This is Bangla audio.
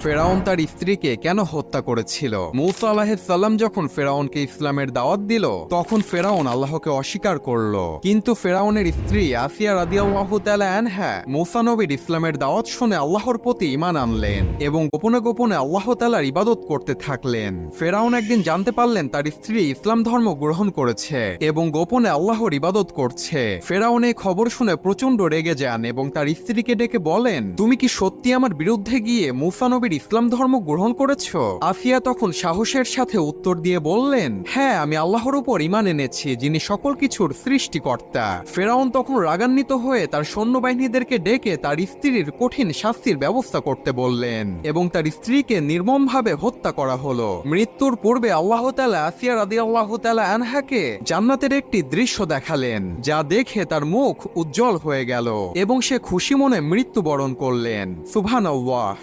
ফেরাউন তার স্ত্রীকে কেন হত্যা করেছিল? মূসা আলাইহিস সালাম যখন ফেরাউনকে ইসলামের দাওয়াত দিল, তখন ফেরাউন আল্লাহকে অস্বীকার করল। কিন্তু ফেরাউনের স্ত্রী আসিয়া রাদিয়াল্লাহু তাআলা আনহা মূসা নবীর ইসলামের দাওয়াত শুনে আল্লাহর প্রতি ঈমান আনলেন এবং গোপনে গোপনে আল্লাহ তাআলার ইবাদত করতে থাকলেন। ফেরাউন একদিন জানতে পারলেন তার স্ত্রী ইসলাম ধর্ম গ্রহণ করেছে এবং গোপনে আল্লাহর ইবাদত করছে। ফেরাউন এই খবর শুনে প্রচন্ড রেগে যান এবং তার স্ত্রীকে ডেকে বলেন, তুমি কি সত্যি আমার বিরুদ্ধে গিয়ে মূসা নবীর ইসলাম ধর্ম গ্রহণ করেছো? আসিয়া তখন সাহসের সাথে উত্তর দিয়ে বললেন, হ্যাঁ, আমি আল্লাহর উপর ঈমান এনেছি, যিনি সকল কিছুর সৃষ্টিকর্তা। ফেরাউন তখন রাগান্বিত হয়ে তার সৈন্যবাহিনীদেরকে ডেকে তার স্ত্রীর কঠিন শাস্তির ব্যবস্থা করতে বললেন এবং তার স্ত্রীকে নির্মমভাবে হত্যা করা হলো। মৃত্যুর পূর্বে আল্লাহ তাআলা আসিয়া রাদিয়াল্লাহু তাআলা আনহাকে জান্নাতের একটি দৃশ্য দেখালেন, যা দেখে তার মুখ উজ্জ্বল হয়ে গেল এবং সে খুশি মনে মৃত্যুবরণ করলেন। সুবহানাল্লাহ।